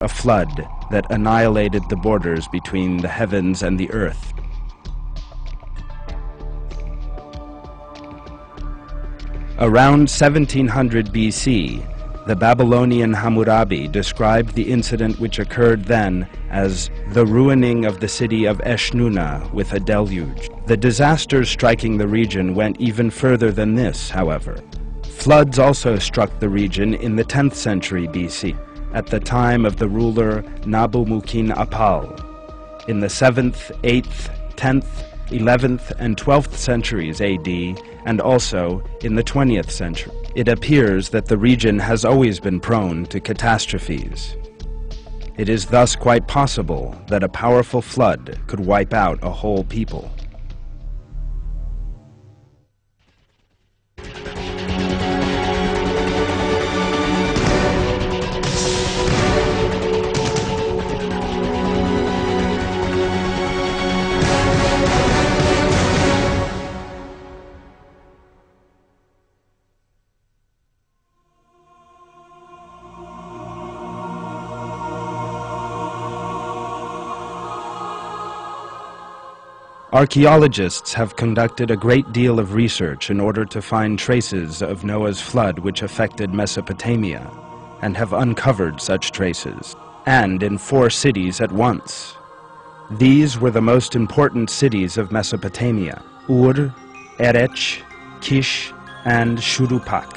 a flood that annihilated the borders between the heavens and the earth. Around 1700 BC, the Babylonian Hammurabi described the incident which occurred then as the ruining of the city of Eshnunna with a deluge. The disasters striking the region went even further than this, however. Floods also struck the region in the 10th century BC, at the time of the ruler Nabu-mukin-apal. In the 7th, 8th, 10th, 11th and 12th centuries AD, and also in the 20th century. It appears that the region has always been prone to catastrophes. It is thus quite possible that a powerful flood could wipe out a whole people. Archaeologists have conducted a great deal of research in order to find traces of Noah's flood which affected Mesopotamia, and have uncovered such traces, and in 4 cities at once. These were the most important cities of Mesopotamia: Ur, Erech, Kish, and Shurupak.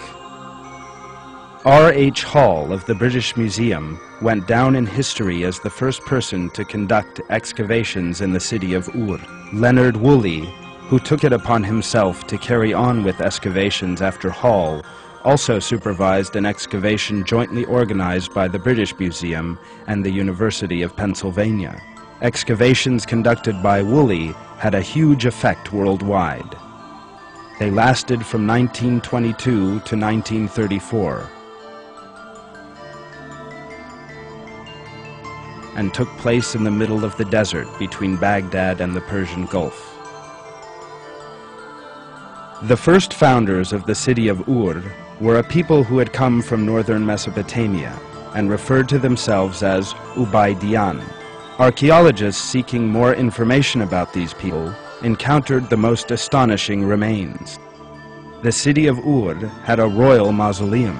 R.H. Hall of the British Museum went down in history as the first person to conduct excavations in the city of Ur. Leonard Woolley, who took it upon himself to carry on with excavations after Hall, also supervised an excavation jointly organized by the British Museum and the University of Pennsylvania. Excavations conducted by Woolley had a huge effect worldwide. They lasted from 1922 to 1934. And took place in the middle of the desert between Baghdad and the Persian Gulf. The first founders of the city of Ur were a people who had come from northern Mesopotamia and referred to themselves as Ubaydiyan. Archaeologists seeking more information about these people encountered the most astonishing remains. The city of Ur had a royal mausoleum.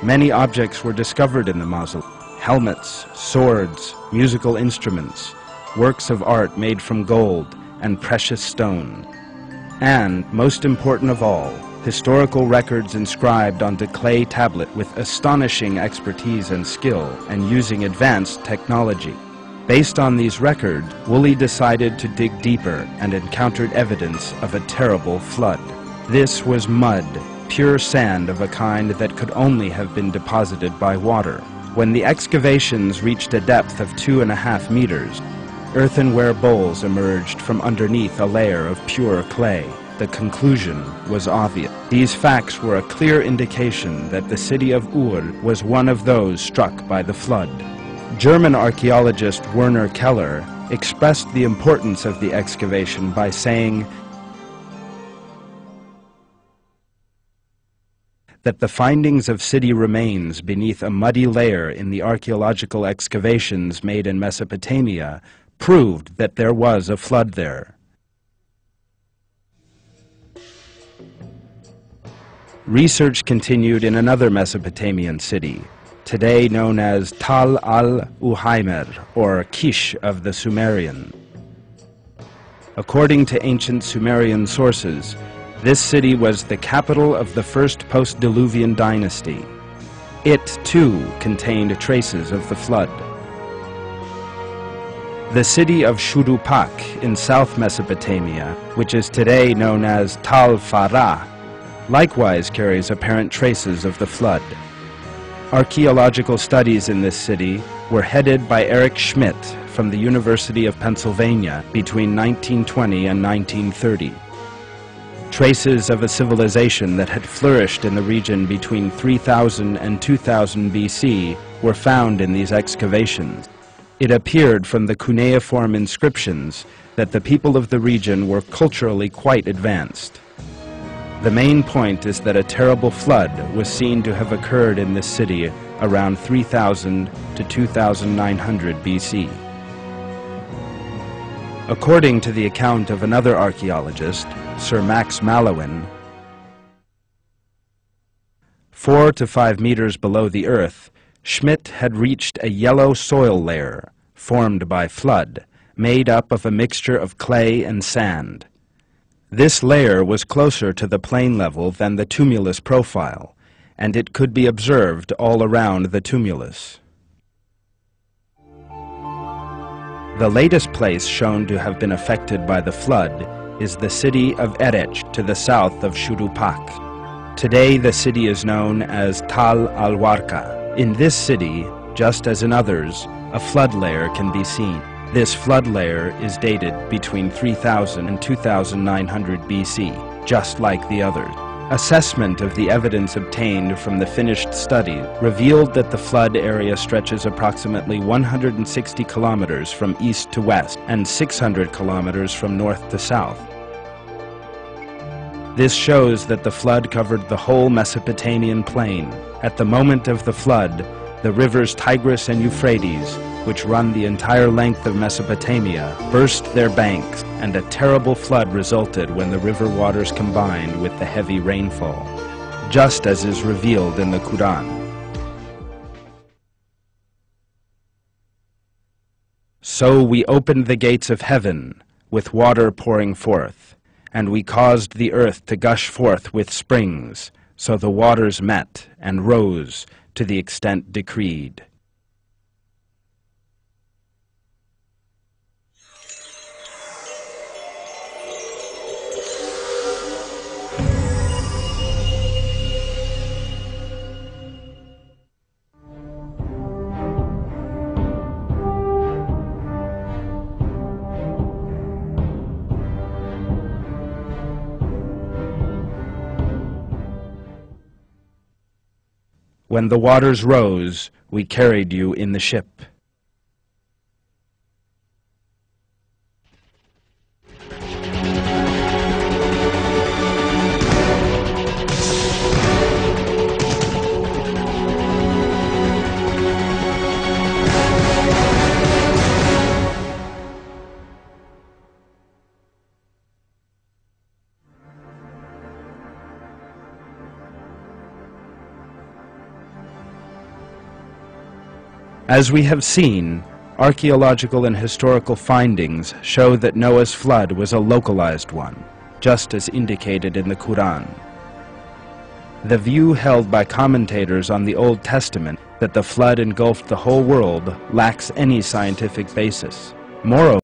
Many objects were discovered in the mausoleum: helmets, swords, musical instruments, works of art made from gold and precious stone. And, most important of all, historical records inscribed onto clay tablet with astonishing expertise and skill and using advanced technology. Based on these records, Woolley decided to dig deeper and encountered evidence of a terrible flood. This was mud, pure sand of a kind that could only have been deposited by water. When the excavations reached a depth of 2.5 meters, earthenware bowls emerged from underneath a layer of pure clay. The conclusion was obvious. These facts were a clear indication that the city of Ur was one of those struck by the flood. German archaeologist Werner Keller expressed the importance of the excavation by saying that the findings of city remains beneath a muddy layer in the archaeological excavations made in Mesopotamia proved that there was a flood there. Research continued in another Mesopotamian city, today known as Tal al-Uhaymer, or Kish of the Sumerian. According to ancient Sumerian sources, this city was the capital of the first post-Diluvian dynasty. It, too, contained traces of the flood. The city of Shurupak in South Mesopotamia, which is today known as Tal Farah, likewise carries apparent traces of the flood. Archaeological studies in this city were headed by Eric Schmidt from the University of Pennsylvania between 1920 and 1930. Traces of a civilization that had flourished in the region between 3000 and 2000 BC were found in these excavations. It appeared from the cuneiform inscriptions that the people of the region were culturally quite advanced. The main point is that a terrible flood was seen to have occurred in this city around 3000 to 2900 BC. According to the account of another archaeologist, Sir Max Mallowan, 4 to 5 meters below the earth, Schmidt had reached a yellow soil layer formed by flood, made up of a mixture of clay and sand. This layer was closer to the plain level than the tumulus profile, and it could be observed all around the tumulus. The latest place shown to have been affected by the flood is the city of Erech to the south of Shudupak. Today the city is known as Tal al-Warqa. In this city, just as in others, a flood layer can be seen. This flood layer is dated between 3000 and 2900 BC, just like the others. Assessment of the evidence obtained from the finished study revealed that the flood area stretches approximately 160 kilometers from east to west and 600 kilometers from north to south. This shows that the flood covered the whole Mesopotamian plain. At the moment of the flood, the rivers Tigris and Euphrates, which run the entire length of Mesopotamia, burst their banks, and a terrible flood resulted when the river waters combined with the heavy rainfall, just as is revealed in the Quran. So we opened the gates of heaven, with water pouring forth, and we caused the earth to gush forth with springs, so the waters met and rose to the extent decreed. When the waters rose, we carried you in the ship. As we have seen, archaeological and historical findings show that Noah's flood was a localized one, just as indicated in the Quran. The view held by commentators on the Old Testament that the flood engulfed the whole world lacks any scientific basis. Moreover,